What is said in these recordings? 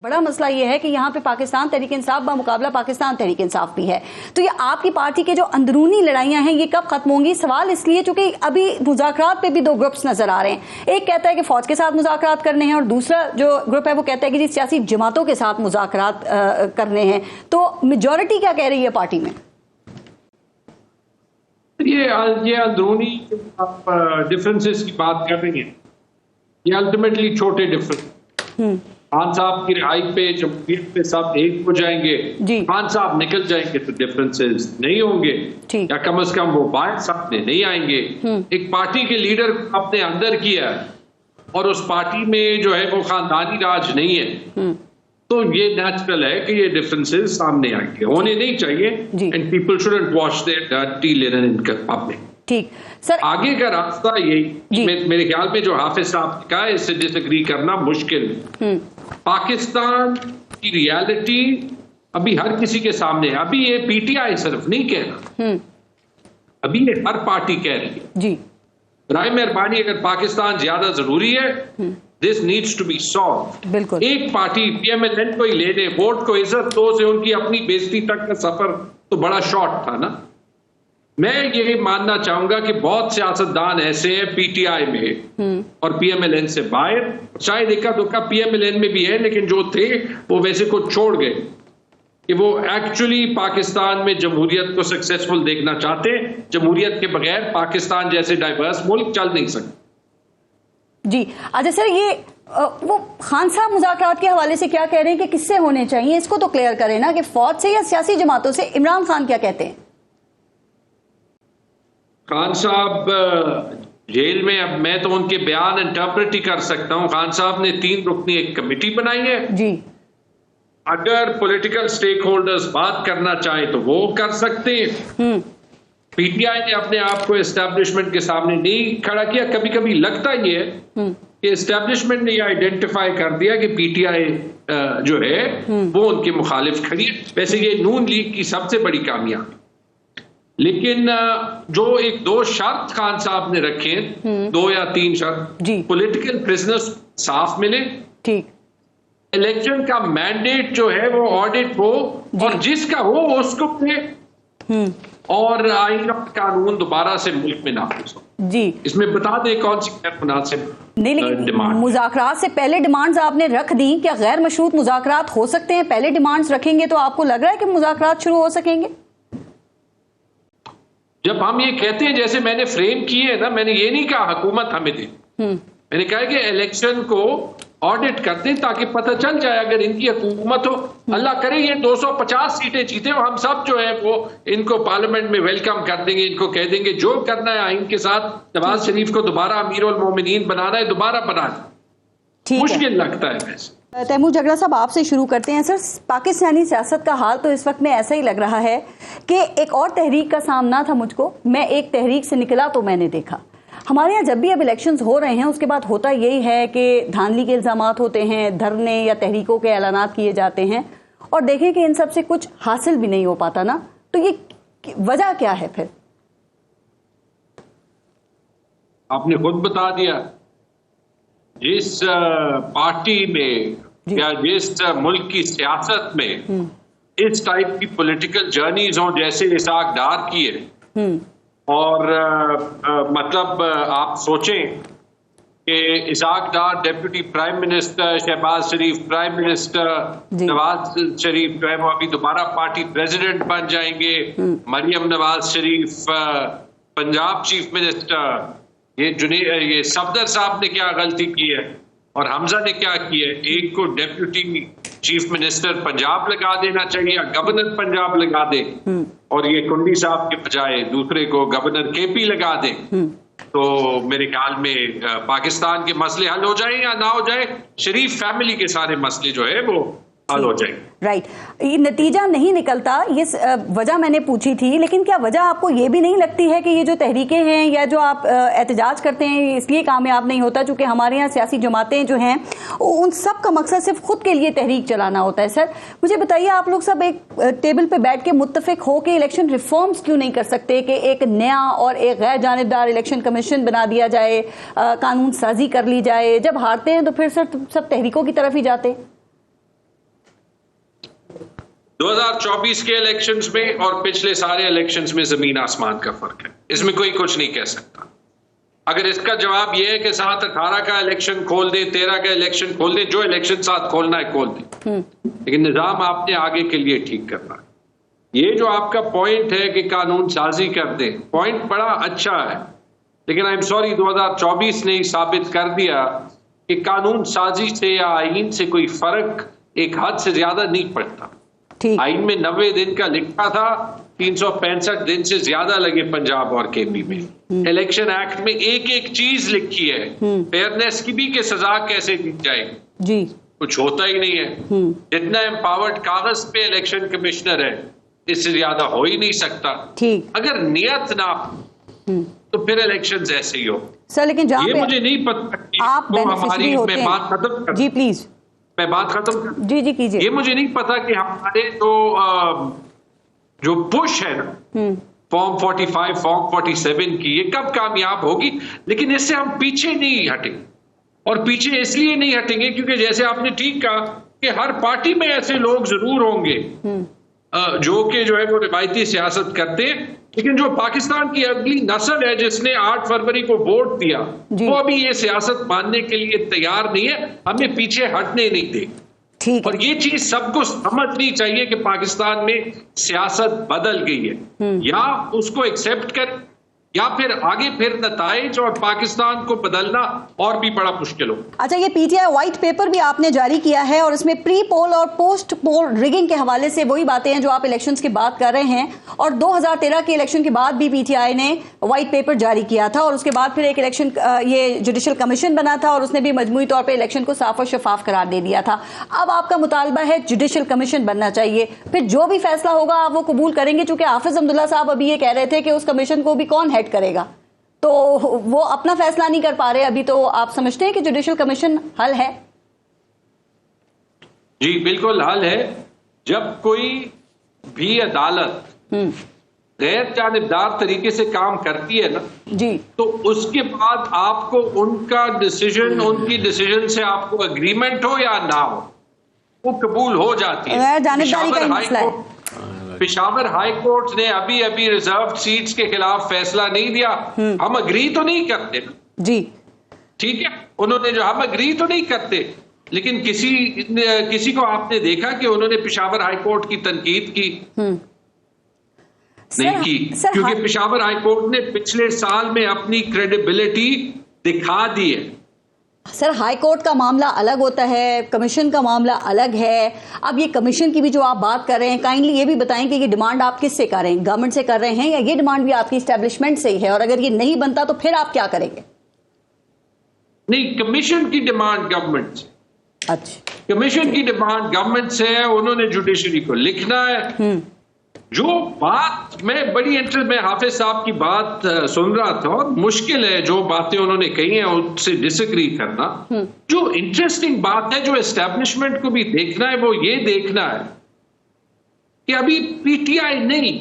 बड़ा मसला ये है कि यहाँ पे पाकिस्तान तहरीक इंसाफ मुकाबला पाकिस्तान तहरीक इंसाफ भी है। तो ये आपकी पार्टी के जो अंदरूनी लड़ाइयां हैं ये कब खत्म होंगी? सवाल इसलिए चूंकि अभी मुज़ाकरात पे भी दो ग्रुप्स नजर आ रहे हैं। एक कहता है कि फौज के साथ मुज़ाकरात करने हैं और दूसरा जो ग्रुप है वो कहता है कि जी सियासी जमातों के साथ मुज़ाकरात करने हैं। तो मेजॉरिटी क्या कह रही है पार्टी में? ये अंदरूनी आप डिफरेंसेस की बात कर रही हैं, ये अल्टीमेटली छोटे डिफरेंस। खान साहब की रिहाई पे जमहूरियत पे सब एक हो जाएंगे, खान साहब निकल जाएंगे तो डिफरेंसेस नहीं होंगे, या कम से कम वो बाहर सामने नहीं आएंगे। एक पार्टी के लीडर अपने अंदर किया और उस पार्टी में जो है वो खानदानी राज नहीं है, तो ये नेचुरल है कि ये डिफरेंसेस सामने आएंगे, होने नहीं चाहिए। And people shouldn't wash their dirty linen in public. ठीक सर, आगे का रास्ता यही मेरे ख्याल में जो हाफिज साहब ने कहा है, इससे डिसएग्री करना मुश्किल है। पाकिस्तान की रियलिटी अभी हर किसी के सामने है। अभी ये पीटीआई सिर्फ नहीं कह रहा, अभी ये हर पार्टी कह रही है जी। राय मेहरबानी, अगर पाकिस्तान ज्यादा जरूरी है, this needs to be solved. बिल्कुल, एक पार्टी पीएमएलएन को ही ले ले, वोट को इज्जत दो से उनकी अपनी बेइज्जती तक का सफर तो बड़ा शॉर्ट था ना। मैं ये मानना चाहूंगा कि बहुत सियासतदान ऐसे हैं पीटीआई में और पीएमएलएन से बाहर, शायद इक्का दुक्का पीएमएलएन में भी है, लेकिन जो थे वो वैसे को छोड़ गए कि वो एक्चुअली पाकिस्तान में जमहूरियत को सक्सेसफुल देखना चाहते। जमहूरियत के बगैर पाकिस्तान जैसे डाइवर्स मुल्क चल नहीं सकते जी। अच्छा सर, ये वो खान साहब मुज़ाकरात के हवाले से क्या कह रहे हैं कि किससे होने चाहिए, इसको तो क्लियर करें ना, कि फौज से या सियासी जमातों से? इमरान खान क्या कहते हैं? खान साहब जेल में, अब मैं तो उनके बयान इंटरप्रेट ही कर सकता हूं। खान साहब ने 3 रुकनी एक कमेटी बनाई है जी। अगर पॉलिटिकल स्टेक होल्डर्स बात करना चाहें तो वो कर सकते हैं। पीटीआई ने अपने आप को एस्टैब्लिशमेंट के सामने नहीं खड़ा किया। कभी कभी लगता ही है कि एस्टैब्लिशमेंट ने यह आइडेंटिफाई कर दिया कि पीटीआई जो है वो उनके मुखालिफ खड़ी है। वैसे ये नून लीग की सबसे बड़ी कामयाबी, लेकिन जो एक 2 शर्त खान साहब ने रखे, 2 या 3 शर्त, पॉलिटिकल प्रिजनर्स साफ मिले, ठीक, इलेक्शन का मैंडेट जो है वो ऑडिट हो और जिसका हो उसको मिले, और आईन और कानून दोबारा से मुल्क में नाफिज हो जी। इसमें बता दें कौन सी गैर मुनासिब नहीं, लेकिन मुज़ाकरात से पहले डिमांड्स आपने रख दी। क्या गैर मशरूत मुज़ाकरात हो सकते हैं? पहले डिमांड्स रखेंगे तो आपको लग रहा है कि मुज़ाकरात शुरू हो सकेंगे? जब हम ये कहते हैं, जैसे मैंने फ्रेम किए है ना, मैंने ये नहीं कहा हुकूमत हमें दे, मैंने कहा कि इलेक्शन को ऑडिट करते हैं ताकि पता चल जाए अगर इनकी हुकूमत हो, अल्लाह करे ये 250 सीटें जीते, हम सब जो है वो इनको पार्लियामेंट में वेलकम कर देंगे, इनको कह देंगे जो करना है आइन के साथ, नवाज शरीफ को दोबारा अमीरुल मोमिनीन बनाना है, दोबारा बना दे। मुश्किल लगता है वैसे। तैमूर झगड़ा साहब, आपसे शुरू करते हैं। सर, पाकिस्तानी सियासत का हाल तो इस वक्त में ऐसा ही लग रहा है कि एक और तहरीक का सामना था मुझको, मैं एक तहरीक से निकला तो मैंने देखा। हमारे यहाँ जब भी अब इलेक्शंस हो रहे हैं उसके बाद होता यही है कि धांधली के इल्जामात होते हैं, धरने या तहरीकों के ऐलानात किए जाते हैं, और देखें कि इन सब से कुछ हासिल भी नहीं हो पाता ना। तो ये वजह क्या है फिर? आपने खुद बता दिया, जिस पार्टी में या जिस मुल्क की सियासत में इस टाइप की पॉलिटिकल जर्नीज हो जैसे इसाक डार की है, और मतलब आप सोचें कि इसाक डार डेप्यूटी प्राइम मिनिस्टर, शहबाज शरीफ प्राइम मिनिस्टर, नवाज शरीफ जो है वो अभी दोबारा पार्टी प्रेसिडेंट बन जाएंगे, मरियम नवाज शरीफ पंजाब चीफ मिनिस्टर, ये सफदर साहब ने क्या गलती की है और हमजा ने क्या की है? एक को डेप्यूटी चीफ मिनिस्टर पंजाब लगा देना चाहिए या गवर्नर पंजाब लगा दे, और ये कुंडी साहब के बजाय दूसरे को गवर्नर केपी लगा दे, तो मेरे ख्याल में पाकिस्तान के मसले हल हो जाए या ना हो जाए, शरीफ फैमिली के सारे मसले जो है वो हल हो जाएंगे। राइट, ये नतीजा नहीं निकलता, ये वजह मैंने पूछी थी। लेकिन क्या वजह आपको ये भी नहीं लगती है कि ये जो तहरीकें हैं या जो आप एहतजाज करते हैं इसलिए कामयाब नहीं होता, चूंकि हमारे यहाँ सियासी जमातें जो हैं उन सब का मकसद सिर्फ खुद के लिए तहरीक चलाना होता है? सर मुझे बताइए, आप लोग सब एक टेबल पे बैठ के मुत्तफिक हो के इलेक्शन रिफॉर्म्स क्यों नहीं कर सकते कि एक नया और एक गैर जानिबदार इलेक्शन कमीशन बना दिया जाए, कानून साजी कर ली जाए? जब हारते हैं तो फिर सर सब तहरीकों की तरफ ही जाते हैं। 2024 के इलेक्शंस में और पिछले सारे इलेक्शंस में जमीन आसमान का फर्क है, इसमें कोई कुछ नहीं कह सकता। अगर इसका जवाब यह है कि 7-18 का इलेक्शन खोल दे, 13 का इलेक्शन खोल दे, जो इलेक्शन साथ खोलना है खोल दे, लेकिन निजाम आपने आगे के लिए ठीक करना है। ये जो आपका पॉइंट है कि कानून साजी कर दे, पॉइंट बड़ा अच्छा है, लेकिन आई एम सॉरी 2024 ने ही साबित कर दिया कि कानून साजी से या आईन से कोई फर्क एक हद से ज्यादा नहीं पड़ता। आईन में 90 दिन का लिखा था, 365 दिन से ज्यादा लगे पंजाब और केपी में। इलेक्शन एक्ट में एक एक चीज लिखी है, फेयरनेस की भी कि सजा कैसे दी जाएगी जी, कुछ होता ही नहीं है। जितना एम्पावर्ड कागज पे इलेक्शन कमिश्नर है, इससे ज्यादा हो ही नहीं सकता। अगर नियत ना तो फिर इलेक्शंस ऐसे ही हो सर। लेकिन ये मुझे नहीं पता आप हमारी, मैं बात खत्म कर, जी प्लीज, मैं बात खत्म कर, जी जी कीजिए। ये मुझे नहीं पता कि हमारे जो पुश है ना फॉर्म 45, फॉर्म 47 की, ये कब कामयाब होगी, लेकिन इससे हम पीछे नहीं हटेंगे। और पीछे इसलिए नहीं हटेंगे क्योंकि जैसे आपने ठीक कहा कि हर पार्टी में ऐसे लोग जरूर होंगे जो कि जो है वो रिवायती सियासत करते हैं, लेकिन जो पाकिस्तान की अगली नस्ल है जिसने 8 फरवरी को वोट दिया, वो अभी ये सियासत मानने के लिए तैयार नहीं है, हमें पीछे हटने नहीं देगी। और ये चीज सबको समझनी चाहिए कि पाकिस्तान में सियासत बदल गई है, या उसको एक्सेप्ट कर या फिर आगे फिर नताइज और पाकिस्तान को बदलना और भी बड़ा मुश्किल हो। अच्छा, ये पीटीआई व्हाइट पेपर भी आपने जारी किया है और इसमें प्री पोल और पोस्ट पोल रिगिंग के हवाले से वही बातें हैं जो आप इलेक्शंस की बात कर रहे हैं, और 2013 के इलेक्शन के बाद भी पीटीआई ने व्हाइट पेपर जारी किया था और उसके बाद फिर एक इलेक्शन ये जुडिशियल कमीशन बना था और उसने भी मजमूई तौर पर इलेक्शन को साफ और शफाफ करार दे दिया था। अब आपका मुतालबा है जुडिशियल कमीशन बनना चाहिए, फिर जो भी फैसला होगा आप वो कबूल करेंगे? चूंकि हाफिज अब्दुल्ला साहब अभी ये कह रहे थे कि उस कमीशन को भी कौन हेड करेगा, तो वो अपना फैसला नहीं कर पा रहे अभी, तो आप समझते हैं कि जुडिशियल कमीशन हल है? जी बिल्कुल हल है। जब कोई भी अदालत गैर जानिबदार तरीके से काम करती है ना जी, तो उसके बाद आपको उनका डिसीजन, उनकी डिसीजन से आपको एग्रीमेंट हो या ना हो, वो कबूल हो जाती है। जानिबदारी का मसला है। पेशावर हाई कोर्ट ने अभी अभी रिजर्व सीट्स के खिलाफ फैसला नहीं दिया, हम अग्री तो नहीं करते जी, ठीक है, उन्होंने जो हम अग्री तो नहीं करते, लेकिन किसी को आपने देखा कि उन्होंने पेशावर हाई कोर्ट की तनकीद की? नहीं की, क्योंकि पेशावर हाई कोर्ट ने पिछले साल में अपनी क्रेडिबिलिटी दिखा दी है। सर, हाई कोर्ट का मामला अलग होता है, कमीशन का मामला अलग है। अब ये कमीशन की भी जो आप बात कर रहे हैं, काइंडली ये भी बताएं कि ये डिमांड आप किससे कर रहे हैं, गवर्नमेंट से कर रहे हैं या ये डिमांड भी आपकी एस्टेब्लिशमेंट से ही है, और अगर ये नहीं बनता तो फिर आप क्या करेंगे? नहीं, कमीशन की डिमांड गवर्नमेंट से। अच्छा, कमीशन की डिमांड गवर्नमेंट से है, उन्होंने जुडिशरी को लिखना है। जो बात मैं हाफिज साहब की बात सुन रहा था, और मुश्किल है जो बातें उन्होंने कही हैं उससे डिसएग्री करना। जो इंटरेस्टिंग बात है, जो एस्टेब्लिशमेंट को भी देखना है, वो ये देखना है कि अभी पीटीआई नहीं,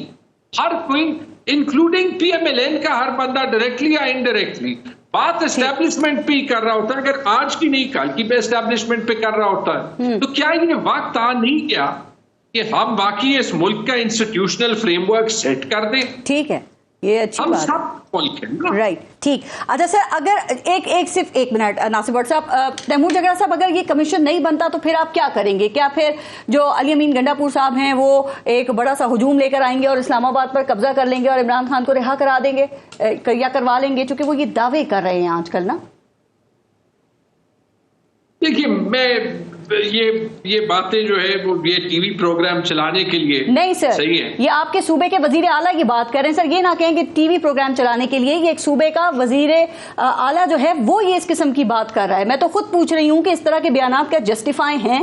हर कोई इंक्लूडिंग पीएमएलएन का हर बंदा डायरेक्टली या इनडायरेक्टली बात एस्टेब्लिशमेंट पे ही कर रहा होता है। अगर आज की नहीं कल की पे एस्टेब्लिशमेंट पे कर रहा होता है, तो क्या ये वक्त आ नहीं गया कि हम बाकी इस मुल्क का इंस्टीट्यूशनल फ्रेमवर्क सेट कर दें? ठीक है, ये अच्छी बात है, राइट, ठीक। अच्छा सर, अगर सिर्फ एक मिनट नासिर भट्ट साहब, तैमूर जगरा साहब, अगर ये कमीशन नहीं बनता तो फिर आप क्या करेंगे? क्या फिर जो अली अमीन गंडापुर साहब हैं वो एक बड़ा सा हुजूम लेकर आएंगे और इस्लामाबाद पर कब्जा कर लेंगे और इमरान खान को रिहा करा देंगे या करवा लेंगे, क्योंकि वो ये दावे कर रहे हैं आजकल ना? देखिए, मैं ये बातें जो है वो ये टीवी प्रोग्राम चलाने के लिए नहीं सर, सही है। ये आपके सूबे के वजीर आला की बात कर रहे हैं सर, ये ना कहें कि टीवी प्रोग्राम चलाने के लिए। ये एक सूबे का वजीर आला जो है वो ये इस किस्म की बात कर रहा है। मैं तो खुद पूछ रही हूँ कि इस तरह के बयान क्या जस्टिफाई हैं?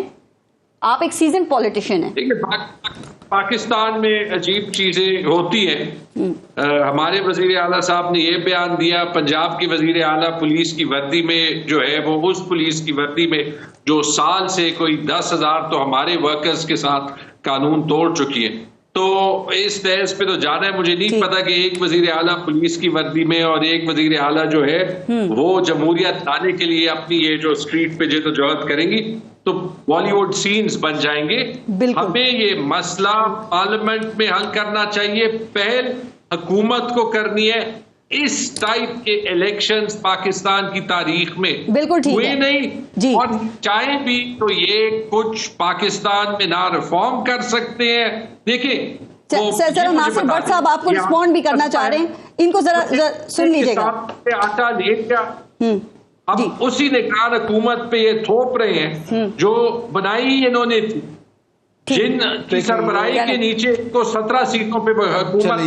आप एक सीजन पॉलिटिशियन हैं। देखिए, पाकिस्तान में अजीब चीजें होती हैं। हमारे वजीर आला साहब ने ये बयान दिया, पंजाब की वजीर आला पुलिस की वर्दी में जो है वो उस पुलिस की वर्दी में जो साल से कोई 10,000 तो हमारे वर्कर्स के साथ कानून तोड़ चुकी है। तो इस तहस पे तो जाना है। मुझे नहीं पता कि एक वजीर आला पुलिस की वर्दी में और एक वजीर आला जो है वो जमहूरियत लाने के लिए अपनी ये जो स्ट्रीट पे जद्दोजहद करेंगी। तो बॉलीवुड सीन्स बन जाएंगे। बिल्कुल। हमें ये मसला पार्लियामेंट में हल करना चाहिए, पहल हुकूमत को करनी है। इस टाइप के इलेक्शंस पाकिस्तान की तारीख में बिल्कुल ठीक हुए है नहीं जी। और चाहे भी तो ये कुछ पाकिस्तान में ना रिफॉर्म कर सकते हैं। देखिए सर नासिर भट्ट साहब आपको रिस्पॉन्ड भी करना चाह रहे हैं, इनको जरा सुन लीजिएगा। आटा ले लिया, अब उसी निगरान हुकूमत पे ये थोप रहे हैं जो बनाई इन्होंने थी, जिन की सरबराही के नीचे को 17 सीटों पे हुकूमत